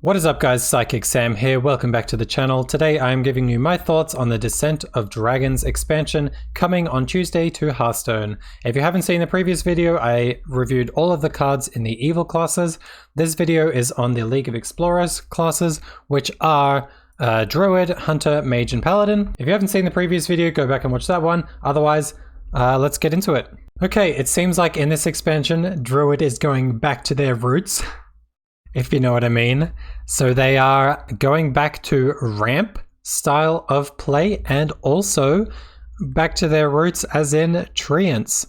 What is up guys, Psychic Sam here, welcome back to the channel. Today I am giving you my thoughts on the Descent of Dragons expansion coming on Tuesday to Hearthstone. If you haven't seen the previous video, I reviewed all of the cards in the evil classes. This video is on the League of Explorers classes, which are Druid, Hunter, Mage, and Paladin. If you haven't seen the previous video, go back and watch that one. Otherwise, let's get into it. Okay, it seems like in this expansion, Druid is going back to their roots. If you know what I mean. So they are going back to ramp style of play and also back to their roots as in treants.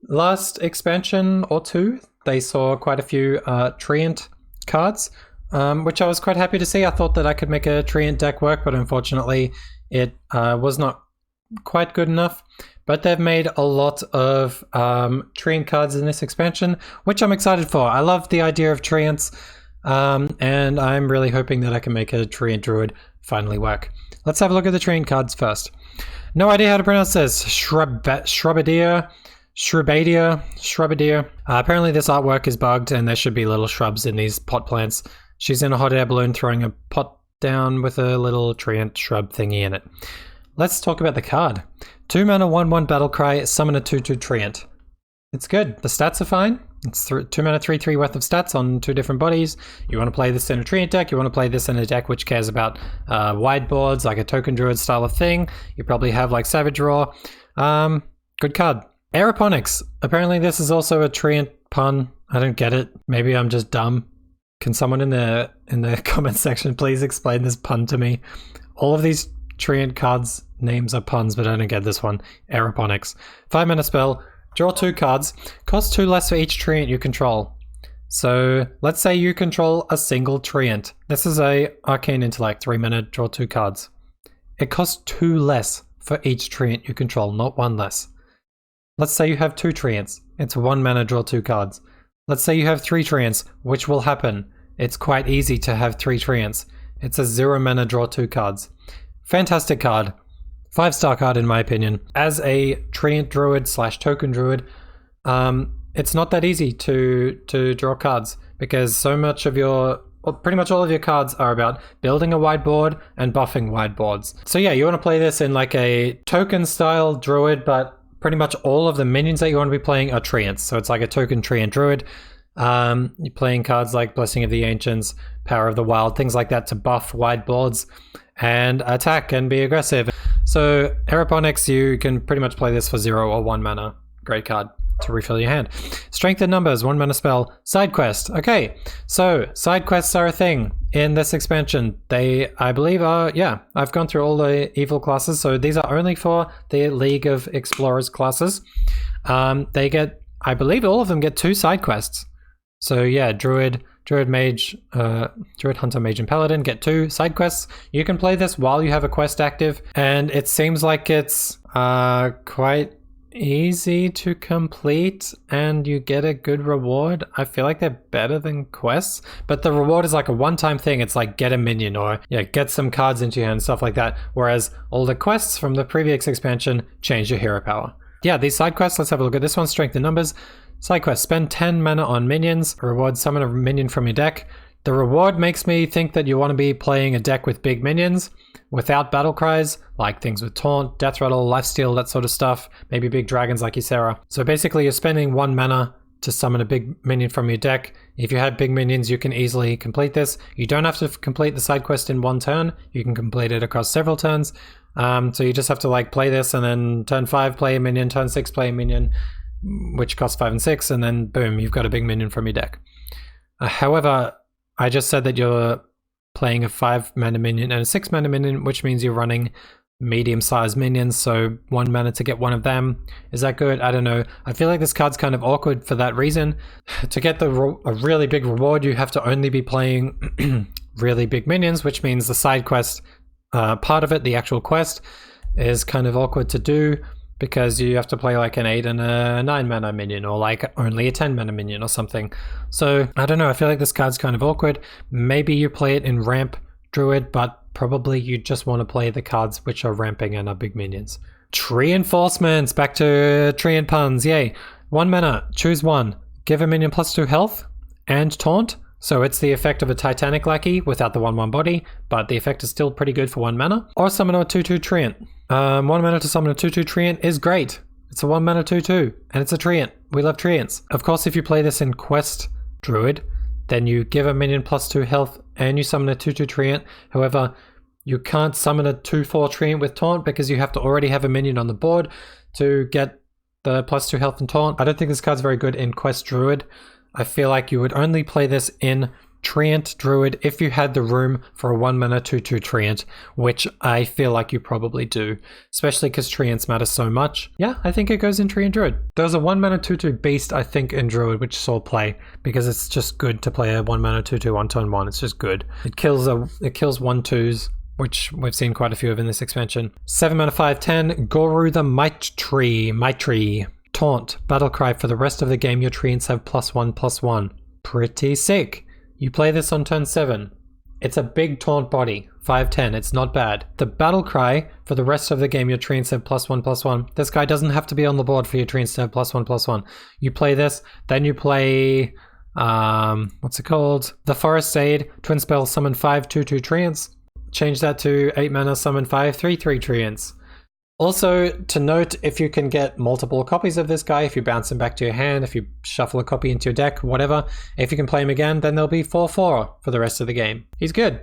Last expansion or two, they saw quite a few treant cards, which I was quite happy to see. I thought that I could make a treant deck work, but unfortunately it was not quite good enough. But they've made a lot of treant cards in this expansion, which I'm excited for. I love the idea of treants. And I'm really hoping that I can make a treant druid finally work. Let's have a look at the treant cards first. No idea how to pronounce this. Shrubadia. Apparently this artwork is bugged and there should be little shrubs in these pot plants. She's in a hot air balloon throwing a pot down with a little treant shrub thingy in it. Let's talk about the card. 2 mana 1/1 battle cry, summon a 2/2 treant. It's good. The stats are fine. It's 2 mana 3/3 worth of stats on 2 different bodies. You want to play this in a treant deck. You want to play this in a deck which cares about wide boards, like a token druid style of thing. You probably have like Savage Roar. Good card. Aeroponics. Apparently this is also a treant pun. I don't get it. Maybe I'm just dumb. Can someone in the comment section please explain this pun to me? All of these treant cards names are puns, but I don't get this one. Aeroponics. 5 mana spell. Draw 2 cards, cost 2 less for each treant you control. So let's say you control a single treant. This is a Arcane Intellect, 3 mana, draw 2 cards. It costs 2 less for each treant you control, not 1 less. Let's say you have 2 treants. It's 1 mana, draw 2 cards. Let's say you have 3 treants, which will happen. It's quite easy to have 3 treants. It's a 0 mana, draw 2 cards. Fantastic card. 5-star card in my opinion. As a treant druid / token druid, it's not that easy to draw cards because so much of pretty much all of your cards are about building a wide board and buffing wide boards. So yeah, you want to play this in like a token style druid, but pretty much all of the minions that you want to be playing are treants. So it's like a token treant druid. You're playing cards like Blessing of the Ancients, Power of the Wild, things like that to buff wide boards and attack and be aggressive. So Aeroponics, you can pretty much play this for 0 or 1 mana. Great card to refill your hand. Strength in Numbers, 1 mana spell. Side quest. Okay, so side quests are a thing in this expansion. They, I believe, are, yeah, I've gone through all the evil classes, so these are only for the League of Explorers classes. They get, I believe all of them get 2 side quests. So yeah, Druid, Mage, Druid, Hunter, Mage, and Paladin get 2 side quests. You can play this while you have a quest active, and it seems like it's quite easy to complete, and you get a good reward. I feel like they're better than quests, but the reward is like a one-time thing. It's like get a minion or yeah, get some cards into your hand and stuff like that. Whereas all the quests from the previous expansion change your hero power. Yeah, these side quests, let's have a look at this one. Strength in Numbers. Side quest, spend 10 mana on minions. Reward, summon a minion from your deck. The reward makes me think that you want to be playing a deck with big minions without battle cries, like things with Taunt, Death Rattle, Lifesteal, that sort of stuff. Maybe big dragons like Ysera. So basically you're spending 1 mana to summon a big minion from your deck. If you had big minions, you can easily complete this. You don't have to complete the side quest in 1 turn. You can complete it across several turns. So you just have to like play this and then turn 5 play a minion, turn 6 play a minion, which costs 5 and 6, and then boom, you've got a big minion from your deck. However, I just said that you're playing a 5 mana minion and a 6 mana minion, which means you're running medium-sized minions, so 1 mana to get 1 of them. Is that good? I don't know. I feel like this card's kind of awkward for that reason. To get a really big reward, you have to only be playing really big minions, which means the side quest part of it, the actual quest, is kind of awkward to do because you have to play like an 8 and a 9 mana minion, or like only a 10 mana minion or something. So I don't know, I feel like this card's kind of awkward. Maybe you play it in ramp druid, but probably you just want to play the cards which are ramping and are big minions. Tree Enforcements, back to tree and puns, yay. 1 mana, choose 1. Give a minion +2 health and taunt. So it's the effect of a Titanic Lackey without the 1/1 body, but the effect is still pretty good for 1 mana. Or summon a 2/2 Treant. 1 mana to summon a 2/2 Treant is great. It's a 1 mana 2/2, and it's a Treant. We love Treants. Of course, if you play this in Quest Druid, then you give a minion +2 health and you summon a 2/2 Treant. However, you can't summon a 2/4 Treant with Taunt because you have to already have a minion on the board to get the +2 health and Taunt. I don't think this card's very good in Quest Druid. I feel like you would only play this in Treant Druid if you had the room for a 1 mana 2/2 Treant, which I feel like you probably do, especially because Treants matter so much. Yeah, I think it goes in Treant Druid. There's a 1 mana 2/2 Beast, I think, in Druid, which saw play because it's just good to play a 1 mana 2/2 on turn 1. It's just good. It kills 1/2s, which we've seen quite a few of in this expansion. 7 mana 5/10, Goru the Might Tree. Taunt, Battlecry. For the rest of the game, your treants have +1/+1. Pretty sick. You play this on turn 7. It's a big taunt body. 5/10. It's not bad. The Battlecry. For the rest of the game, your treants have +1/+1. This guy doesn't have to be on the board for your treants to have +1/+1. You play this, then you play... what's it called? The Forest Aid. Twin spell, summon 5 2/2 treants. Change that to 8 mana, summon 5 3/3 treants. Also, to note, if you can get multiple copies of this guy, if you bounce him back to your hand, if you shuffle a copy into your deck, whatever, if you can play him again, then there'll be 4/4 for the rest of the game. He's good.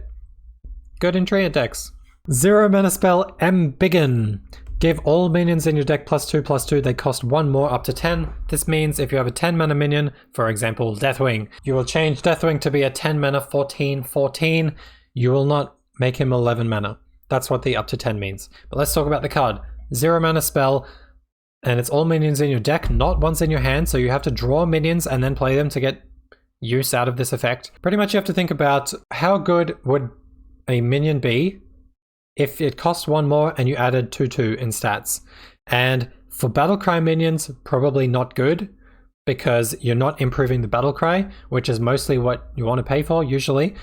Good in Treant decks. 0 mana spell, Embiggen. Give all minions in your deck +2/+2. They cost 1 more up to 10. This means if you have a 10 mana minion, for example, Deathwing, you will change Deathwing to be a 10 mana 14/14. You will not make him 11 mana. That's what the up to 10 means. But let's talk about the card. 0 mana spell, and it's all minions in your deck, not ones in your hand, so you have to draw minions and then play them to get use out of this effect. Pretty much you have to think about how good would a minion be if it cost 1 more and you added 2/2 in stats. And for Battlecry minions, probably not good, because you're not improving the Battlecry, which is mostly what you want to pay for usually.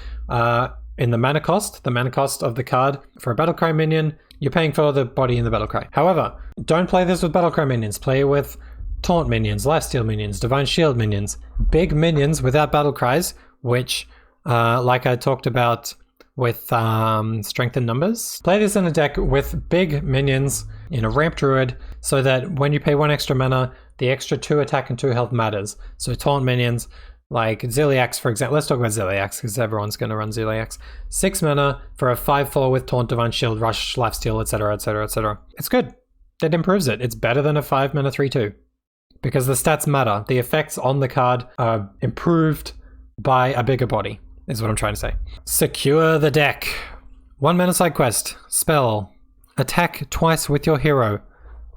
In the mana cost of the card for a Battlecry minion, you're paying for the body in the Battlecry. However, don't play this with Battlecry minions. Play it with Taunt minions, Lifesteal minions, Divine Shield minions, big minions without Battlecries, which, like I talked about with Strength in Numbers. Play this in a deck with big minions in a Ramp Druid, so that when you pay 1 extra mana, the extra 2 attack and 2 health matters. So Taunt minions, like Ziliax, for example. Let's talk about Ziliax, because everyone's going to run Ziliax. 6 mana for a 5/4 with Taunt, Divine Shield, Rush, Lifesteal, etc, etc, etc. It's good. It improves it. It's better than a 5 mana 3/2. Because the stats matter. The effects on the card are improved by a bigger body, is what I'm trying to say. Secure the deck. 1 mana side quest. Spell. Attack twice with your hero.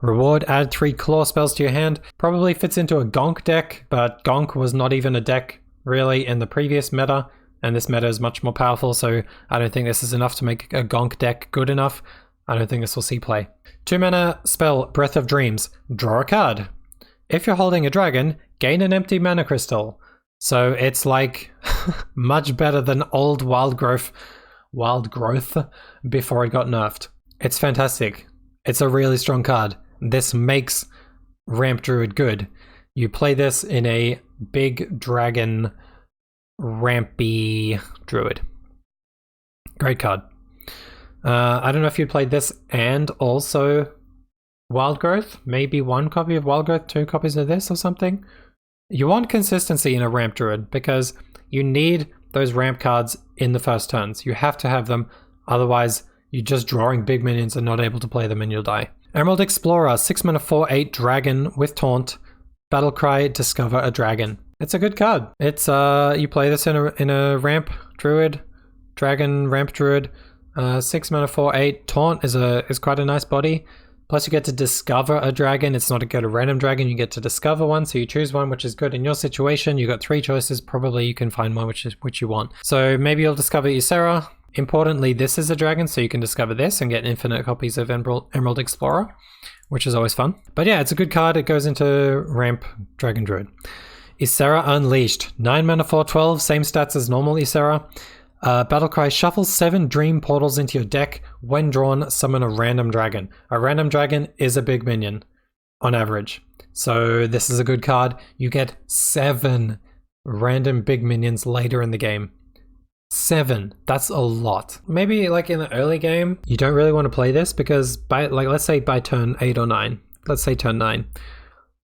Reward, add 3 claw spells to your hand. Probably fits into a Gonk deck, but Gonk was not even a deck really in the previous meta, and this meta is much more powerful, so I don't think this is enough to make a Gonk deck good enough. I don't think this will see play. 2 mana spell, Breath of Dreams. Draw a card. If you're holding a dragon, gain an empty mana crystal. So it's like much better than old Wild Growth before it got nerfed. It's fantastic. It's a really strong card. This makes Ramp Druid good. You play this in a big dragon rampy Druid. Great card. I don't know if you played this and also Wild Growth. Maybe 1 copy of Wild Growth, 2 copies of this or something. You want consistency in a Ramp Druid because you need those ramp cards in the first turns. You have to have them, otherwise you're just drawing big minions and not able to play them and you'll die. Emerald Explorer, 6 mana 4/8 dragon with Taunt. Battlecry, discover a dragon. It's a good card. It's you play this in a ramp druid, dragon ramp druid. 6 mana 4/8 Taunt is quite a nice body. Plus you get to discover a dragon. It's not a random dragon, you get to discover one, so you choose one which is good in your situation. You got 3 choices, probably you can find one which you want. So maybe you'll discover Ysera. Importantly, this is a dragon, so you can discover this and get infinite copies of Emerald Explorer, which is always fun. But yeah, it's a good card. It goes into Ramp Dragon Druid. Ysera Unleashed. 9 mana 4/12, same stats as normal Ysera. Battlecry, shuffle 7 Dream Portals into your deck. When drawn, summon a random dragon. A random dragon is a big minion, on average. So this is a good card. You get 7 random big minions later in the game. 7. That's a lot. Maybe like in the early game, you don't really want to play this because by let's say by turn 8 or 9. Let's say turn 9.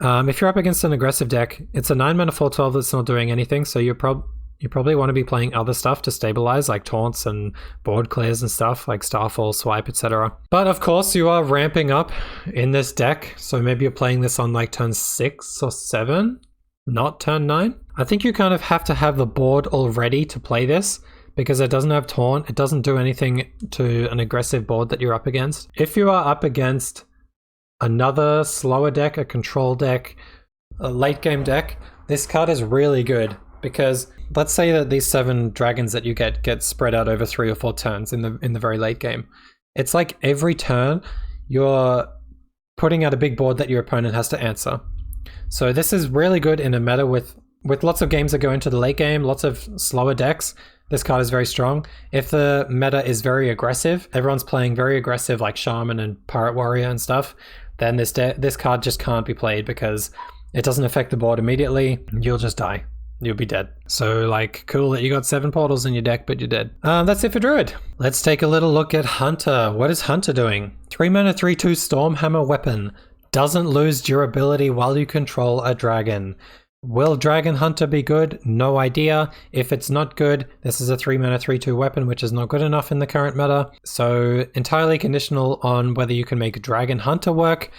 If you're up against an aggressive deck, it's a 9 mana 4/12 that's not doing anything, so you probably want to be playing other stuff to stabilize, like taunts and board clears and stuff, like Starfall, Swipe, etc. But of course, you are ramping up in this deck, so maybe you're playing this on like turn 6 or 7, not turn 9. I think you kind of have to have the board all ready to play this, because it doesn't have taunt, it doesn't do anything to an aggressive board that you're up against. If you are up against another slower deck, a control deck, a late game deck, this card is really good because let's say that these 7 dragons that you get spread out over 3 or 4 turns in the very late game. It's like every turn you're putting out a big board that your opponent has to answer. So this is really good in a meta with lots of games that go into the late game, lots of slower decks. This card is very strong. If the meta is very aggressive, everyone's playing very aggressive like Shaman and Pirate Warrior and stuff, then this card just can't be played because it doesn't affect the board immediately. You'll just die. You'll be dead. So like, cool that you got 7 portals in your deck, but you're dead. That's it for Druid. Let's take a little look at Hunter. What is Hunter doing? 3 mana 3/2 Stormhammer weapon. Doesn't lose durability while you control a dragon. Will Dragon Hunter be good? No idea. If it's not good, this is a 3 mana 3/2 weapon, which is not good enough in the current meta. So entirely conditional on whether you can make Dragon Hunter work,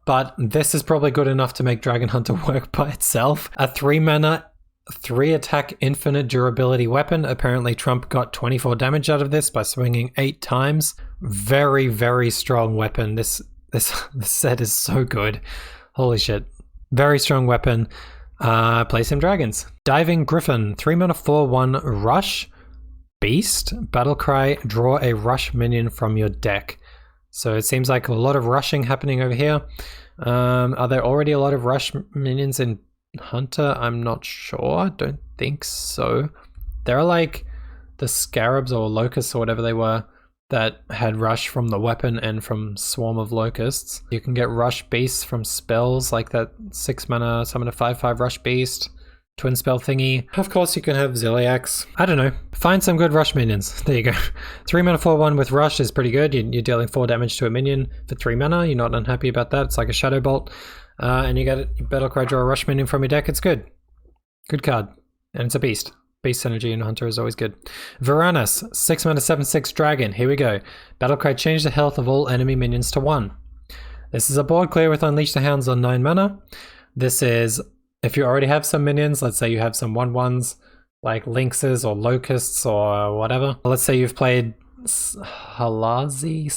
but this is probably good enough to make Dragon Hunter work by itself. A 3 mana 3 attack infinite durability weapon. Apparently Trump got 24 damage out of this by swinging 8 times. Very, very strong weapon. This set is so good. Holy shit. Very strong weapon. Play some dragons. Diving Griffin, 3 mana 4/1 rush. Beast, Battlecry, draw a rush minion from your deck. So it seems like a lot of rushing happening over here. Are there already a lot of rush minions in Hunter? I'm not sure. Don't think so. There are like the scarabs or locusts or whatever they were that had rush from the weapon and from Swarm of Locusts. You can get rush beasts from spells like that 6 mana summon a 5/5 rush beast, twin spell thingy. Of course you can have Ziliax. I don't know. Find some good rush minions. There you go. 3 mana 4/1 with rush is pretty good. You're dealing 4 damage to a minion for 3 mana. You're not unhappy about that. It's like a Shadow Bolt. And you Battlecry, draw a rush minion from your deck. It's good. Good card. And it's a beast. Beast synergy in Hunter is always good. Varanus, 6 mana 7/6 dragon. Here we go. Battlecry, change the health of all enemy minions to 1. This is a board clear with Unleash the Hounds on 9 mana. This is, if you already have some minions, let's say you have some 1/1s like Lynxes or Locusts or whatever. Let's say you've played Salazi,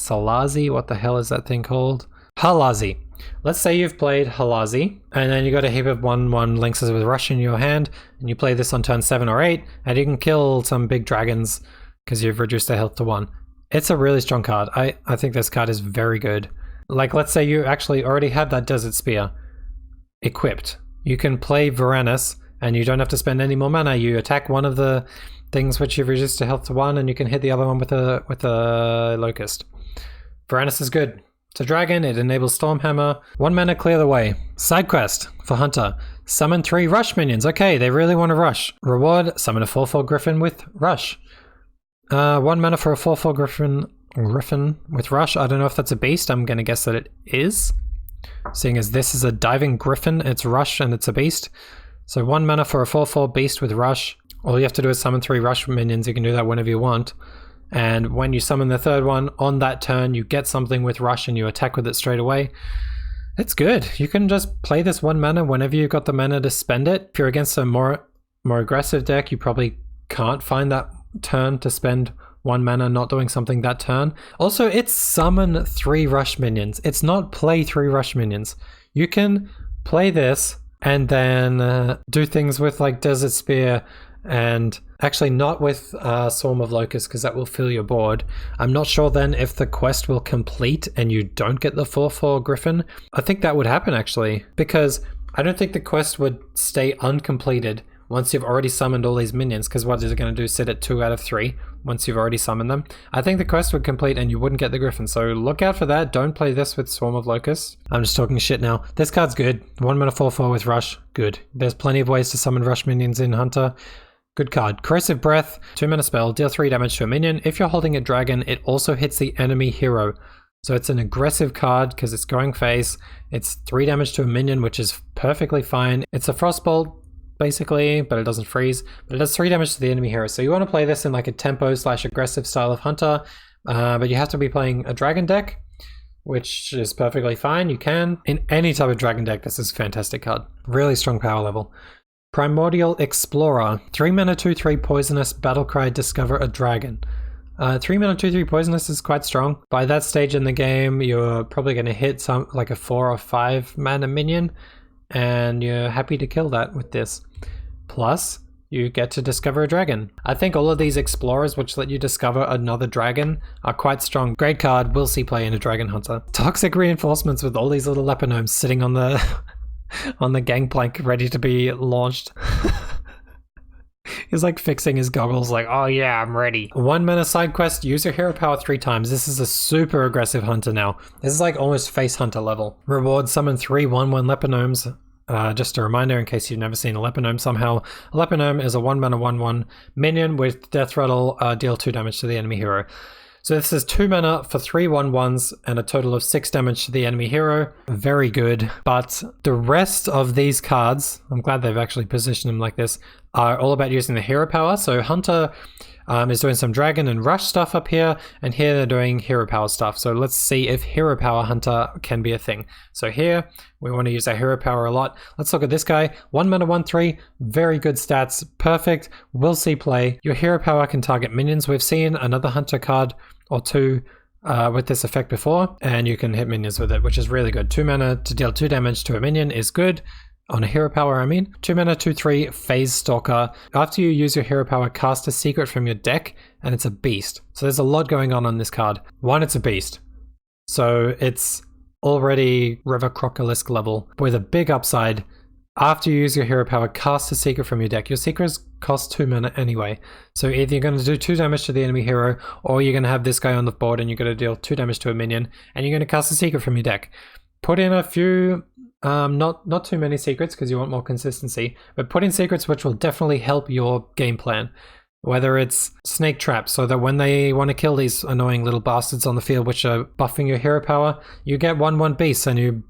what the hell is that thing called? Halazi. Let's say you've played Halazi, and then you got a heap of 1/1 Lynxes with Rush in your hand, and you play this on turn 7 or 8, and you can kill some big dragons because you've reduced their health to 1. It's a really strong card. I think this card is very good. Like, let's say you actually already have that Desert Spear equipped. You can play Varanus, and you don't have to spend any more mana. You attack one of the things which you've reduced their health to 1, and you can hit the other one with a Locust. Varanus is good. It's a dragon, it enables Stormhammer. 1 mana, clear the way. Side quest for Hunter. Summon 3 rush minions. Okay, they really want to rush. Reward, summon a 4/4 Griffin with rush. 1 mana for a 4/4 Griffin with rush. I don't know if that's a beast. I'm going to guess that it is. Seeing as this is a diving Griffin, it's rush and it's a beast. So 1 mana for a 4/4 beast with rush. All you have to do is summon 3 rush minions. You can do that whenever you want. And when you summon the 3rd one, on that turn, you get something with rush and you attack with it straight away. It's good. You can just play this 1 mana whenever you've got the mana to spend it. If you're against a more aggressive deck, you probably can't find that turn to spend 1 mana not doing something that turn. Also, it's summon 3 rush minions. It's not play 3 rush minions. You can play this and then do things with like Desert Spear and actually not with Swarm of Locusts because that will fill your board. I'm not sure then if the quest will complete and you don't get the 4/4 Griffin. I think that would happen actually because I don't think the quest would stay uncompleted once you've already summoned all these minions, because what is it going to do, sit at 2 out of 3 once you've already summoned them? I think the quest would complete and you wouldn't get the Griffin, so look out for that. Don't play this with Swarm of Locusts. I'm just talking shit now. This card's good. 1 mana 4/4 with Rush, good. There's plenty of ways to summon Rush minions in Hunter. Good card. Corrosive Breath, 2 mana spell, deal 3 damage to a minion. If you're holding a dragon, it also hits the enemy hero. So it's an aggressive card because it's going face. It's 3 damage to a minion, which is perfectly fine. It's a Frostbolt, basically, but it doesn't freeze. But it does 3 damage to the enemy hero. So you want to play this in like a tempo/aggressive style of Hunter, but you have to be playing a dragon deck, which is perfectly fine. You can. In any type of dragon deck, this is a fantastic card. Really strong power level. Primordial Explorer, 3 mana 2/3 poisonous, battlecry, discover a dragon. 3 mana 2/3 poisonous is quite strong. By that stage in the game, you're probably going to hit some like a 4 or 5 mana minion, and you're happy to kill that with this. Plus, you get to discover a dragon. I think all of these explorers, which let you discover another dragon, are quite strong. Great card, will see play in a Dragon Hunter. Toxic Reinforcements with all these little leper gnomes sitting on the on the gangplank, ready to be launched. He's like fixing his goggles like, oh yeah, I'm ready. 1 mana side quest, use your hero power 3 times. This is a super aggressive hunter now. This is like almost face hunter level. Reward, summon 3 1/1 leper gnomes. Just a reminder in case you've never seen a leper gnome somehow. A leper gnome is a 1 mana 1/1 minion with death rattle, deal 2 damage to the enemy hero. So this is 2 mana for 3 1/1s and a total of 6 damage to the enemy hero. Very good. But the rest of these cards, I'm glad they've actually positioned them like this, are all about using the hero power. So Hunter is doing some dragon and rush stuff up here, and here they're doing hero power stuff. So let's see if hero power Hunter can be a thing. So here we want to use our hero power a lot. Let's look at this guy. 1 mana 1/3, very good stats, perfect, will see play. Your hero power can target minions. We've seen another Hunter card or 2 with this effect before, and you can hit minions with it, which is really good. 2 mana to deal 2 damage to a minion is good. On a hero power, I mean. 2 mana 2/3 Phase Stalker. After you use your hero power, cast a secret from your deck, and it's a beast. So there's a lot going on this card. 1, it's a beast. So it's already River Crocolisk level with a big upside. After you use your hero power, cast a secret from your deck. Your secrets cost 2 mana anyway. So either you're going to do 2 damage to the enemy hero, or you're going to have this guy on the board and you're going to deal 2 damage to a minion, and you're going to cast a secret from your deck. Put in a few, not too many secrets because you want more consistency, but put in secrets which will definitely help your game plan. Whether it's snake traps, so that when they want to kill these annoying little bastards on the field which are buffing your hero power, you get 1/1 beasts and you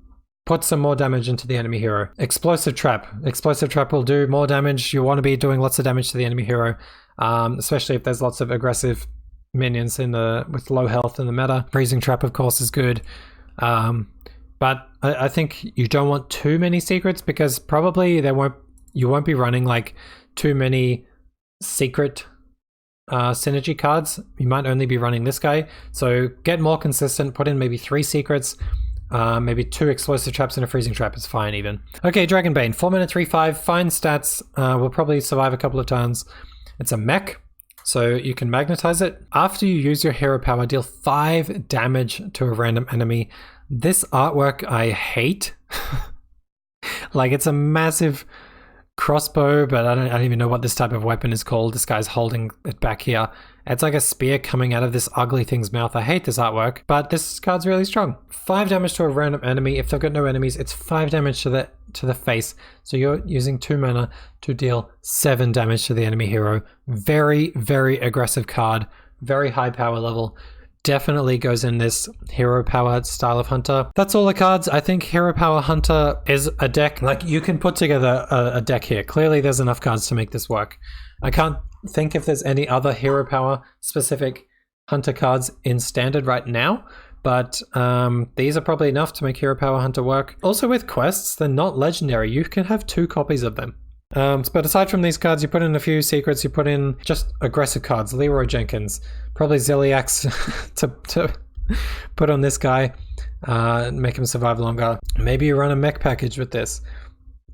put some more damage into the enemy hero. Explosive Trap. Explosive Trap will do more damage. You want to be doing lots of damage to the enemy hero, especially if there's lots of aggressive minions with low health in the meta. Freezing Trap, of course, is good. But I think you don't want too many secrets because probably you won't be running like too many secret synergy cards. You might only be running this guy. So get more consistent, put in maybe 3 secrets, maybe 2 explosive traps and a freezing trap is fine even. Okay, Dragonbane, 4 mana 3/5, fine stats, will probably survive a couple of turns. It's a mech, so you can magnetize it. After you use your hero power, deal 5 damage to a random enemy. This artwork I hate. Like, it's a massive crossbow, but I don't even know what this type of weapon is called. This guy's holding it back here. It's like a spear coming out of this ugly thing's mouth. I hate this artwork, but this card's really strong. 5 damage to a random enemy. If they've got no enemies, it's 5 damage to the face. So you're using 2 mana to deal 7 damage to the enemy hero. Very, very aggressive card. Very high power level. Definitely goes in this hero power style of hunter. That's all the cards. I think hero power hunter is a deck. Like, you can put together a deck here. Clearly there's enough cards to make this work. I can't think if there's any other hero power specific hunter cards in standard right now, but these are probably enough to make hero power hunter work. Also with quests, they're not legendary. You can have 2 copies of them. But aside from these cards, you put in a few secrets, you put in just aggressive cards. Leroy Jenkins, probably Ziliax to put on this guy, make him survive longer. Maybe you run a mech package with this,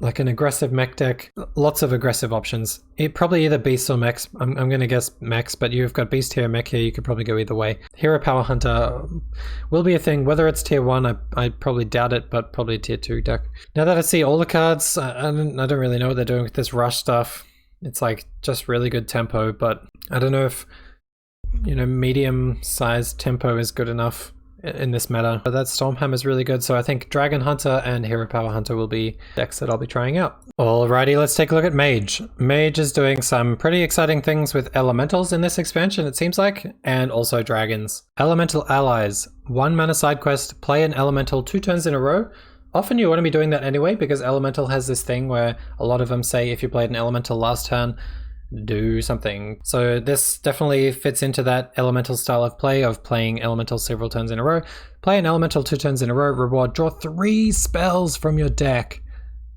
like an aggressive mech deck. Lots of aggressive options. Probably either beasts or mechs. I'm going to guess mechs, but you've got beast here, mech here. You could probably go either way. Hero power hunter will be a thing. Whether it's tier 1, I probably doubt it, but probably tier 2 deck. Now that I see all the cards, I don't really know what they're doing with this rush stuff. It's like just really good tempo, but I don't know if, you know, medium-sized tempo is good enough in this meta. But that Stormhammer is really good, so I think Dragon Hunter and Hero Power Hunter will be decks that I'll be trying out. Alrighty, let's take a look at Mage. Mage is doing some pretty exciting things with elementals in this expansion, it seems like, and also dragons. Elemental Allies. 1 mana side quest, play an elemental 2 turns in a row. Often you want to be doing that anyway, because elemental has this thing where a lot of them say if you played an elemental last turn, do something. So this definitely fits into that elemental style of play, of playing elemental several turns in a row. Play an elemental 2 turns in a row, reward, draw 3 spells from your deck.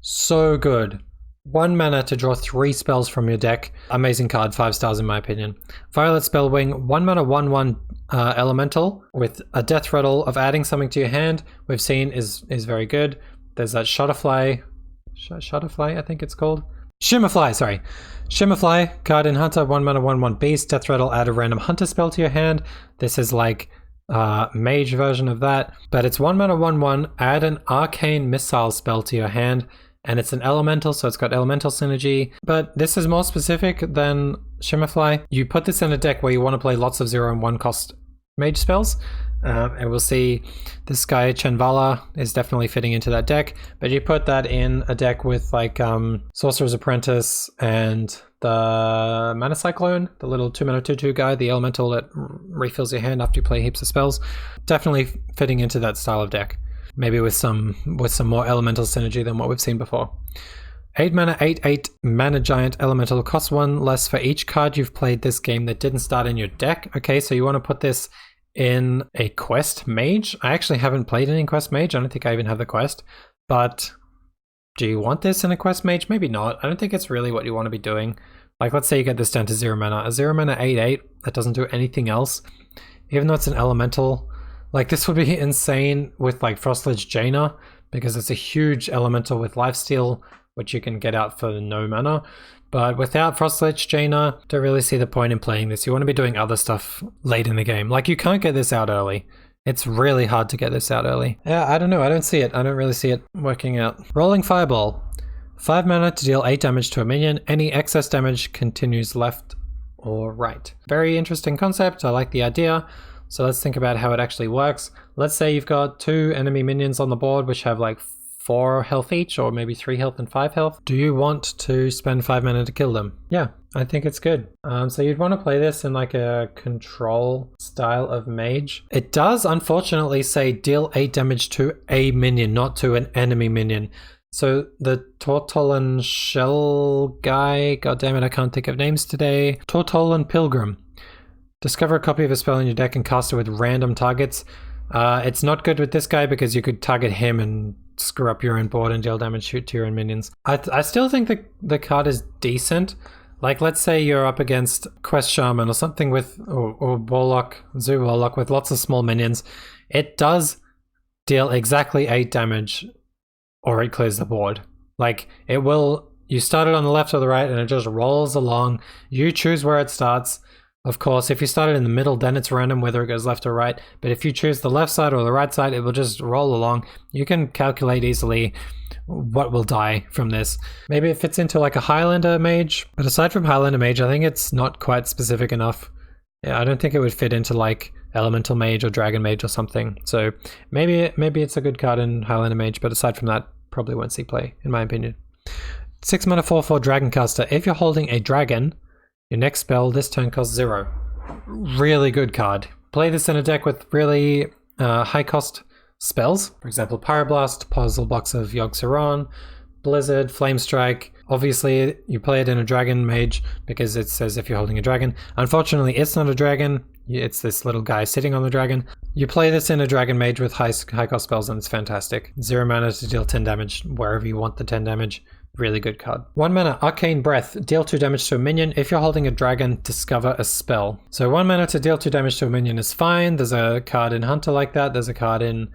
So good. 1 mana to draw 3 spells from your deck. Amazing card, 5 stars in my opinion. Violet Spellwing, 1 mana 1/1 elemental with a death rattle of adding something to your hand. We've seen is very good. There's that Shutterfly, I think it's called. Shimmerfly, sorry. Shimmerfly, card in Hunter, 1 mana 1/1 beast, death rattle, add a random hunter spell to your hand. This is like mage version of that, but it's 1 mana 1/1, add an arcane missile spell to your hand, and it's an elemental, so it's got elemental synergy, but this is more specific than Shimmerfly. You put this in a deck where you want to play lots of 0 and 1 cost mage spells, and we'll see this guy Chenvala is definitely fitting into that deck, but you put that in a deck with like Sorcerer's Apprentice and the Mana Cyclone, the little 2 mana 2/2 guy, the elemental that refills your hand after you play heaps of spells. Definitely fitting into that style of deck. Maybe with some more elemental synergy than what we've seen before. 8 mana 8/8 mana giant elemental, costs 1 less for each card you've played this game that didn't start in your deck. Okay, so you want to put this in a quest mage. I actually haven't played any quest mage. I don't think I even have the quest, but do you want this in a quest mage? Maybe not. I don't think it's really what you want to be doing. Like, let's say you get this down to 0 mana. A 0 mana 8/8 that doesn't do anything else, even though it's an elemental. Like, this would be insane with like Frostledge Jaina, because it's a huge elemental with lifesteal, which you can get out for no mana. But without Frostledge Jaina, don't really see the point in playing this. You want to be doing other stuff late in the game. Like, you can't get this out early. It's really hard to get this out early. Yeah, I don't know. I don't see it. I don't really see it working out. Rolling Fireball. 5 mana to deal 8 damage to a minion. Any excess damage continues left or right. Very interesting concept. I like the idea. So let's think about how it actually works. Let's say you've got 2 enemy minions on the board which have like 4 health each, or maybe 3 health and 5 health. Do you want to spend 5 mana to kill them? Yeah, I think it's good. So you'd want to play this in like a control style of mage. It does unfortunately say deal 8 damage to a minion, not to an enemy minion. So the Tortolan Shell guy, god damn it, I can't think of names today. Tortolan Pilgrim. Discover a copy of a spell in your deck and cast it with random targets. It's not good with this guy because you could target him and screw up your own board and deal damage to your own minions. I still think the card is decent. Like, let's say you're up against Quest Shaman or something with, or Warlock, Zoo Warlock with lots of small minions. It does deal exactly 8 damage or it clears the board. Like, it will, you start it on the left or the right and it just rolls along. You choose where it starts. Of course, if you start it in the middle, then it's random whether it goes left or right. But if you choose the left side or the right side, it will just roll along. You can calculate easily what will die from this. Maybe it fits into like a Highlander mage. But aside from Highlander mage, I think it's not quite specific enough. Yeah, I don't think it would fit into like Elemental mage or Dragon mage or something. So maybe it's a good card in Highlander mage, but aside from that, probably won't see play, in my opinion. 6 mana 4/4 Dragoncaster. If you're holding a dragon, your next spell this turn costs 0. Really good card. Play this in a deck with really high cost spells. For example, Pyroblast, Puzzle Box of Yogg-Saron, Blizzard, Flame Strike. Obviously, you play it in a Dragon Mage because it says if you're holding a dragon. Unfortunately, it's not a dragon. It's this little guy sitting on the dragon. You play this in a Dragon Mage with high cost spells and it's fantastic. 0 mana to deal 10 damage wherever you want the 10 damage. Really good card. 1 mana, Arcane Breath. Deal 2 damage to a minion. If you're holding a dragon, discover a spell. So 1 mana to deal 2 damage to a minion is fine. There's a card in Hunter like that. There's a card in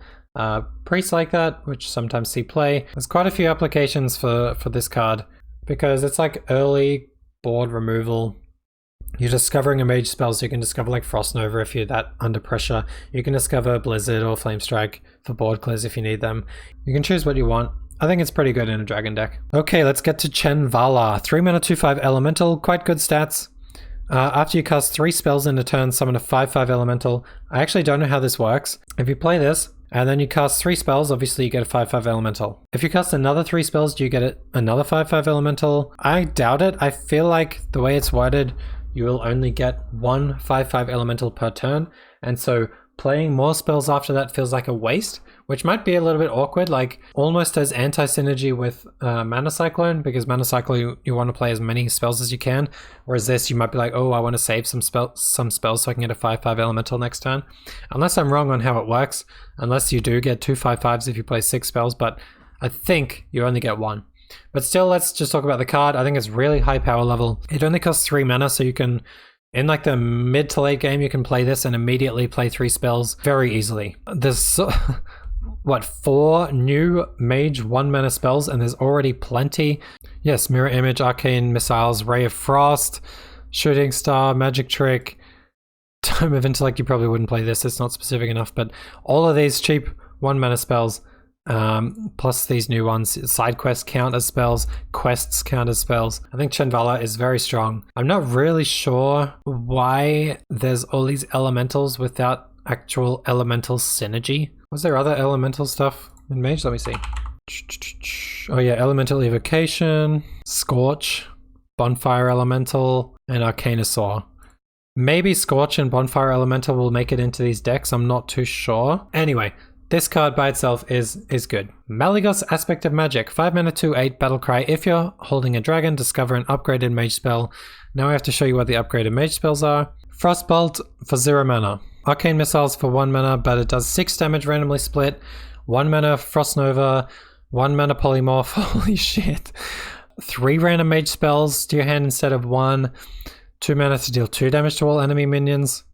Priest like that, which sometimes see play. There's quite a few applications for this card because it's like early board removal. You're discovering a mage spell, so you can discover like Frost Nova if you're that under pressure. You can discover Blizzard or Flame Strike for board clears if you need them. You can choose what you want. I think it's pretty good in a dragon deck. Okay, let's get to Chen Vala. 3 mana 2/5 elemental, quite good stats. After you cast 3 spells in a turn, summon a 5/5 elemental. I actually don't know how this works. If you play this, and then you cast 3 spells, obviously you get a 5/5 elemental. If you cast another 3 spells, do you get another 5/5 elemental? I doubt it. I feel like the way it's worded, you will only get 1 5/5 elemental per turn, and so playing more spells after that feels like a waste, which might be a little bit awkward, like almost as anti-synergy with Mana Cyclone, because Mana Cyclone, you want to play as many spells as you can, whereas this, you might be like, oh, I want to save some spells so I can get a 5/5 elemental next turn. Unless I'm wrong on how it works, unless you do get 2 5/5s if you play 6 spells, but I think you only get 1. But still, let's just talk about the card. I think it's really high power level. It only costs 3 mana, so you can, in like the mid to late game, you can play this and immediately play 3 spells very easily. There's what, 4 new Mage 1 mana spells, and there's already plenty. Yes, Mirror Image, Arcane Missiles, Ray of Frost, Shooting Star, Magic Trick, Tome of Intellect. You probably wouldn't play this, it's not specific enough, but all of these cheap 1 mana spells, plus these new ones, side quests count as spells, quests count as spells. I think Chen Vala is very strong. I'm not really sure why there's all these elementals without actual elemental synergy. Was there other elemental stuff in Mage? Let me see. Oh yeah, Elemental Evocation, Scorch, Bonfire Elemental, and Arcanosaur. Maybe Scorch and Bonfire Elemental will make it into these decks, I'm not too sure. Anyway, this card by itself is good. Malygos Aspect of Magic, 5 mana 2/8 Battlecry. If you're holding a dragon, discover an upgraded mage spell. Now I have to show you what the upgraded mage spells are. Frostbolt for 0 mana. Arcane Missiles for 1 mana, but it does 6 damage randomly split. 1 mana Frost Nova, 1 mana Polymorph, holy shit. 3 random mage spells to your hand instead of 1. 2 mana to deal 2 damage to all enemy minions.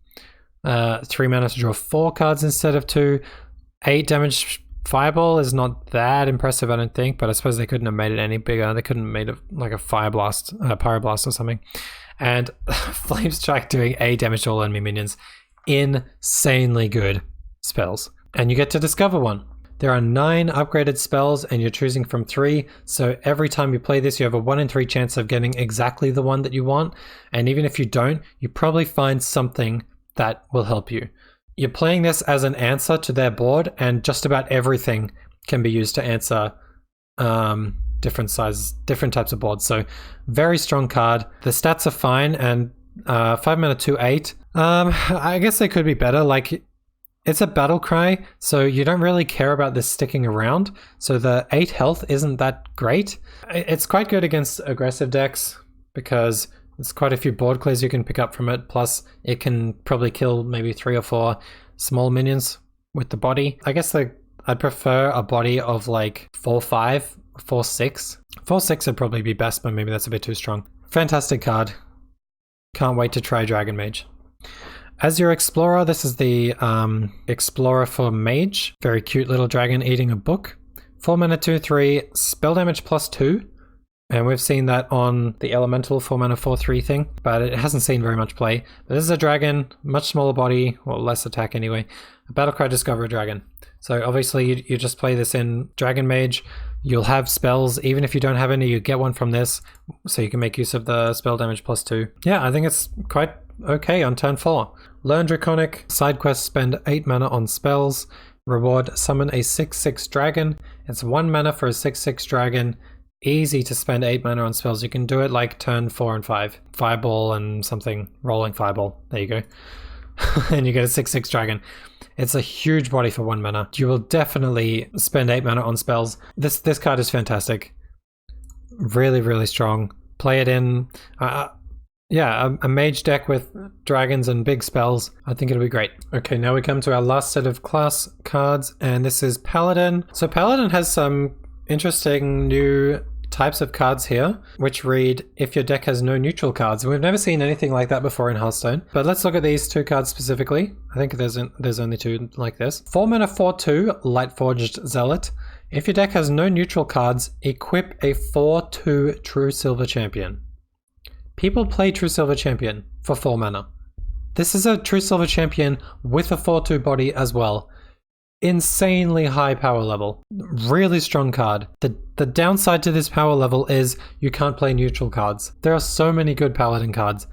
3 mana to draw 4 cards instead of 2. 8 damage Fireball is not that impressive, I don't think, but I suppose they couldn't have made it any bigger. They couldn't have made it like a Fire Blast, Pyroblast or something. And Flame Strike doing 8 damage to all enemy minions. Insanely good spells. And you get to discover one. There are 9 upgraded spells and you're choosing from 3, so every time you play this you have a 1 in 3 chance of getting exactly the one that you want, and even if you don't, you probably find something that will help you. You're playing this as an answer to their board, and just about everything can be used to answer different sizes, different types of boards. So very strong card. The stats are fine, and 5 mana 2/8. I guess they could be better. Like, it's a battle cry, so you don't really care about this sticking around. So the 8 health isn't that great. It's quite good against aggressive decks because there's quite a few board clears you can pick up from it. Plus, it can probably kill maybe 3 or 4 small minions with the body. I guess I'd prefer a body of like 4/5, 4/6. 4/6 would probably be best, but maybe that's a bit too strong. Fantastic card. Can't wait to try Dragon Mage. As your Explorer, this is the Explorer for Mage. Very cute little dragon eating a book. 4 mana 2/3, spell damage +2. And we've seen that on the Elemental 4 mana 4/3 thing, but it hasn't seen very much play. But this is a dragon, much smaller body, or less attack anyway. A Battlecry, discover a dragon. So obviously you just play this in Dragon Mage. You'll have spells, even if you don't have any, you get one from this, so you can make use of the spell damage +2. Yeah, I think it's quite okay on turn 4. Learn Draconic, side quest, spend 8 mana on spells. Reward, summon a 6/6 dragon. It's 1 mana for a 6/6 dragon. Easy to spend 8 mana on spells. You can do it like turn 4 and 5. Fireball and something, rolling fireball. There you go. And you get a 6/6 dragon. It's a huge body for 1 mana. You will definitely spend 8 mana on spells. This card is fantastic. Really, really strong. Play it in, yeah, a mage deck with dragons and big spells. I think it'll be great. Okay, now we come to our last set of class cards, and this is Paladin. So Paladin has some interesting new types of cards here, which read, if your deck has no neutral cards. We've never seen anything like that before in Hearthstone, but let's look at these 2 cards specifically. I think there's only 2 like this. 4 mana 4/2 Lightforged Zealot. If your deck has no neutral cards, equip a 4/2 True Silver Champion. People play True Silver Champion for 4 mana. This is a True Silver Champion with a 4/2 body as well. insanely high power level. Really strong card. The downside to this power level is you can't play neutral cards. There are so many good Paladin cards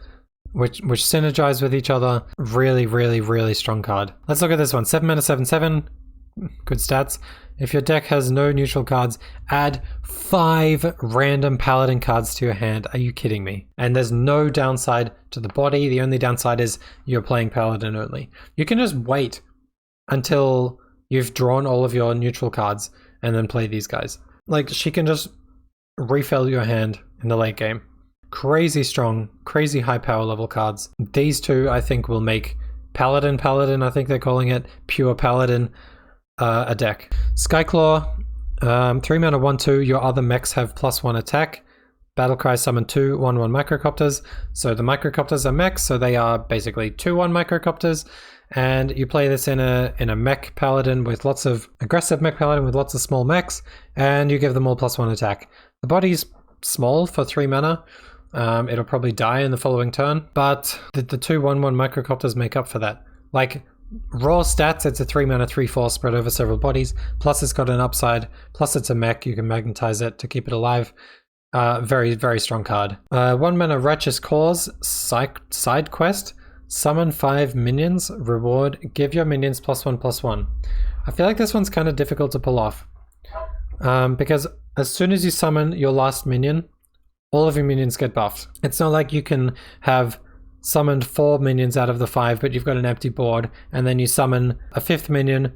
which synergize with each other. Really, really, really strong card. Let's look at this one. 7 mana, 7/7. Good stats. If your deck has no neutral cards, add 5 random Paladin cards to your hand. Are you kidding me? And there's no downside to the body. The only downside is you're playing Paladin only. You can just wait until you've drawn all of your neutral cards and then play these guys. Like, she can just refill your hand in the late game. Crazy strong, crazy high power level cards. These two, I think, will make Paladin, I think they're calling it, pure Paladin, a deck. Skyclaw, 3 mana 1/2, your other mechs have +1 attack. Battlecry summon 2 1/1 microcopters. So the microcopters are mechs, so they are basically 2/1 microcopters. And you play this in a mech paladin with lots of aggressive mech paladin with lots of small mechs, and you give them all +1 attack. The body's small for 3 mana. It'll probably die in the following turn, but the 2 1/1 microcopters make up for that. Like, raw stats, it's a 3 mana 3/4 spread over several bodies, plus it's got an upside, plus it's a mech, you can magnetize it to keep it alive. Very, very strong card. 1 mana Righteous Cause, side quest, summon 5 minions, reward, give your minions +1/+1. I feel like this one's kind of difficult to pull off, because as soon as you summon your last minion, all of your minions get buffed. It's not like you can have summoned 4 minions out of the 5, but you've got an empty board, and then you summon a 5th minion,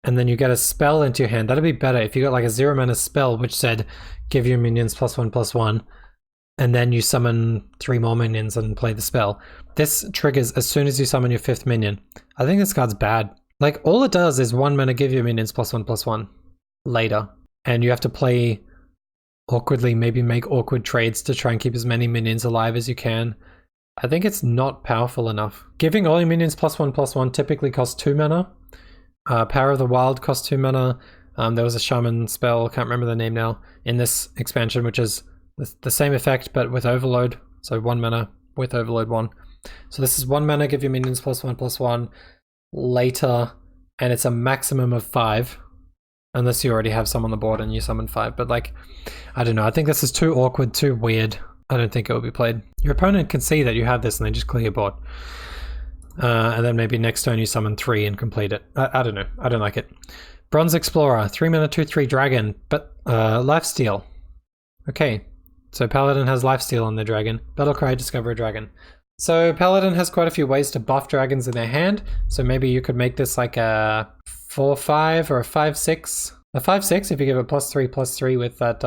and then you get a spell into your hand. That'd be better if you got like a 0 mana spell which said, give your minions +1/+1, and then you summon 3 more minions and play the spell. This triggers as soon as you summon your 5th minion. I think this card's bad. Like, all it does is 1 mana give your minions +1/+1 later, and you have to play awkwardly, maybe make awkward trades to try and keep as many minions alive as you can. I think it's not powerful enough. Giving all your minions +1/+1 typically costs 2 mana. Power of the Wild costs 2 mana. There was a shaman spell, can't remember the name now, in this expansion, which is the same effect but with overload. So 1 mana with overload 1. So this is 1 mana, give your minions +1/+1 later, and it's a maximum of 5. Unless you already have some on the board and you summon 5. But like, I don't know. I think this is too awkward, too weird. I don't think it will be played. Your opponent can see that you have this and they just clear your board. And then maybe next turn you summon 3 and complete it. I don't know. I don't like it. Bronze Explorer, 3 mana 2/3 dragon, but lifesteal. Okay, so Paladin has lifesteal on their dragon. Battlecry, discover a dragon. So Paladin has quite a few ways to buff dragons in their hand. So maybe you could make this like a 4/5 or a 5/6. A 5/6 if you give it +3/+3 with that,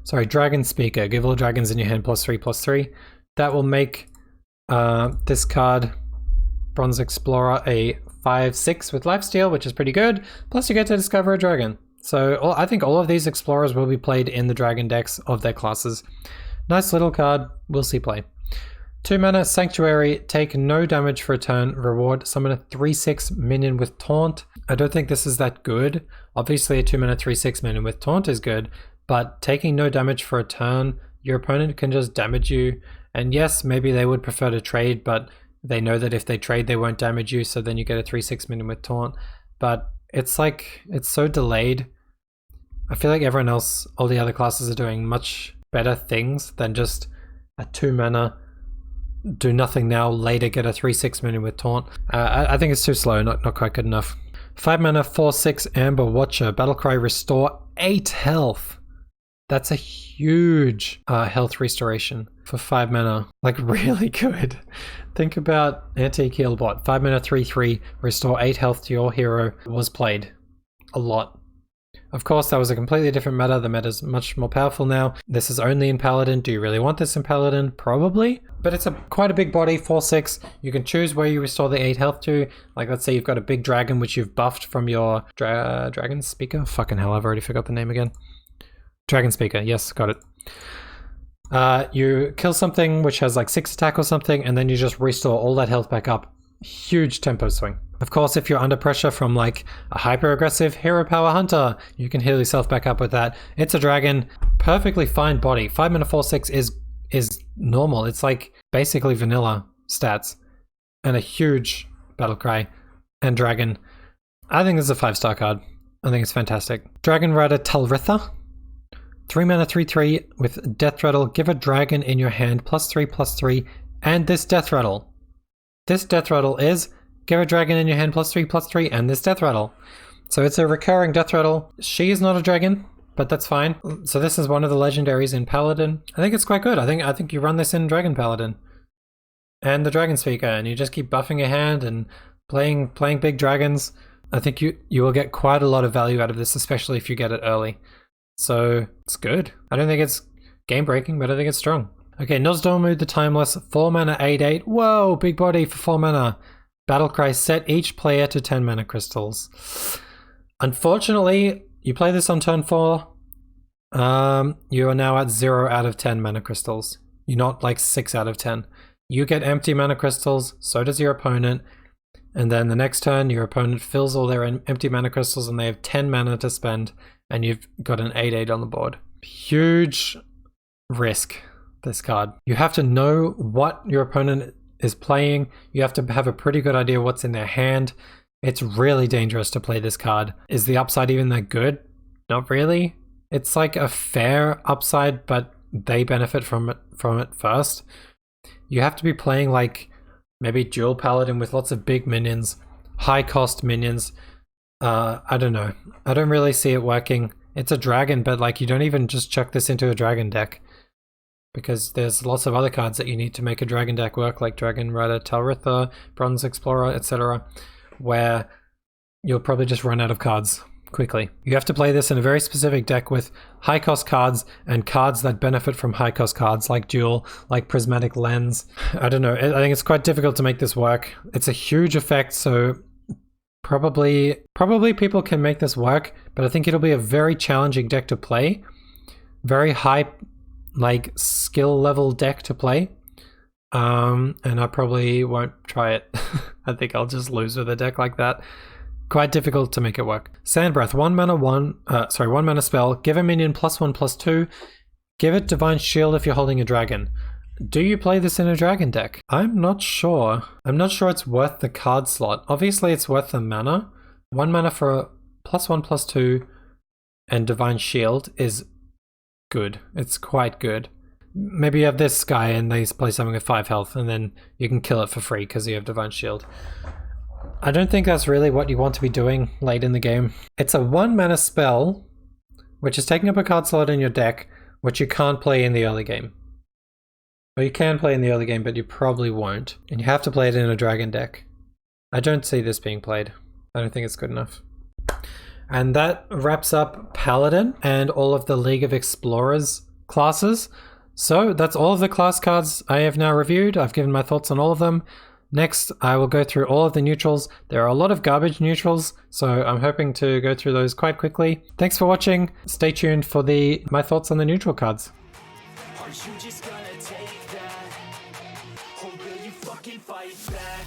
sorry, Dragon Speaker. Give all dragons in your hand +3/+3. That will make this card, Bronze Explorer, a 5/6 with lifesteal, which is pretty good. Plus you get to discover a dragon. So I think all of these Explorers will be played in the dragon decks of their classes. Nice little card. We'll see play. 2 mana Sanctuary, take no damage for a turn, reward, summon a 3/6 minion with taunt. I don't think this is that good. Obviously a 2 mana 3/6 minion with taunt is good, but taking no damage for a turn, your opponent can just damage you. And yes, maybe they would prefer to trade, but they know that if they trade they won't damage you, so then you get a 3/6 minion with taunt. But it's like, it's so delayed. I feel like everyone else, all the other classes are doing much better things than just a 2 mana do nothing now, later get a 3/6 minion with taunt. I think it's too slow, not quite good enough. 5 mana 4/6 Amber Watcher, Battlecry, restore 8 health. That's a huge health restoration for 5 mana. Like, really good. Think about Antique Healbot. 5 mana 3/3, restore 8 health to your hero. Was played a lot. Of course, that was a completely different meta. The meta's much more powerful now. This is only in Paladin. Do you really want this in Paladin? Probably. But it's quite a big body, 4/6. You can choose where you restore the 8 health to. Like, let's say you've got a big dragon which you've buffed from your Dragon Speaker. Fucking hell, I've already forgot the name again. Dragon Speaker, yes, got it. You kill something which has like 6 attack or something, and then you just restore all that health back up. Huge tempo swing. Of course, if you're under pressure from like a hyper-aggressive hero power hunter, you can heal yourself back up with that. It's a dragon, perfectly fine body. 5 mana 4/6 is normal. It's like basically vanilla stats. And a huge Battlecry and dragon. I think this is a 5-star card. I think it's fantastic. Dragon Rider Talritha. 3 mana 3/3 with Death Rattle. Give a dragon in your hand +3/+3 and this Death Rattle. This Death Rattle is give a dragon in your hand +3/+3 and this Death Rattle. So it's a recurring Death Rattle. She is not a dragon, but that's fine. So this is one of the legendaries in Paladin. I think it's quite good. I think you run this in Dragon Paladin. And the Dragon Speaker, and you just keep buffing your hand and playing big dragons. I think you will get quite a lot of value out of this, especially if you get it early. So it's good. I don't think it's game breaking, but I think it's strong. Okay, Nozdormu the Timeless, 4 mana 8/8. Whoa, big body for 4 mana. Battlecry, set each player to 10 mana crystals. Unfortunately, you play this on turn 4. You are now at 0 out of 10 mana crystals. You're not like 6 out of 10. You get empty mana crystals, so does your opponent. And then the next turn, your opponent fills all their empty mana crystals and they have 10 mana to spend. And you've got an 8/8 on the board. Huge risk, this card. You have to know what your opponent is playing. You have to have a pretty good idea what's in their hand. It's really dangerous to play this card. Is the upside even that good? Not really. It's like a fair upside, but they benefit from it first. You have to be playing like maybe dual Paladin with lots of big minions, high cost minions. I don't know. I don't really see it working. It's a dragon, but like you don't even just chuck this into a dragon deck because there's lots of other cards that you need to make a dragon deck work, like Dragon Rider Talritha, Bronze Explorer, etc., where you'll probably just run out of cards quickly. You have to play this in a very specific deck with high cost cards and cards that benefit from high cost cards like Duel, like Prismatic Lens. I don't know. I think it's quite difficult to make this work. It's a huge effect, so probably people can make this work, but I think it'll be a very challenging deck to play. Very high like skill level deck to play. And I probably won't try it. I think I'll just lose with a deck like that. Quite difficult to make it work. Sandbreath, 1 mana spell. Give a minion +1/+2. Give it Divine Shield if you're holding a dragon. Do you play this in a dragon deck? I'm not sure. I'm not sure it's worth the card slot. Obviously it's worth the mana. 1 mana for a +1/+2 and Divine Shield is good. It's quite good. Maybe you have this guy and they play something with 5 health and then you can kill it for free because you have Divine Shield. I don't think that's really what you want to be doing late in the game. It's a 1 mana spell, which is taking up a card slot in your deck, which you can't play in the early game. Or you can play in the early game, but you probably won't. And you have to play it in a dragon deck. I don't see this being played. I don't think it's good enough. And that wraps up Paladin and all of the League of Explorers classes. So that's all of the class cards I have now reviewed. I've given my thoughts on all of them. Next, I will go through all of the neutrals. There are a lot of garbage neutrals, so I'm hoping to go through those quite quickly. Thanks for watching. Stay tuned for my thoughts on the neutral cards. Are you just gonna take that? Or will you fucking fight back?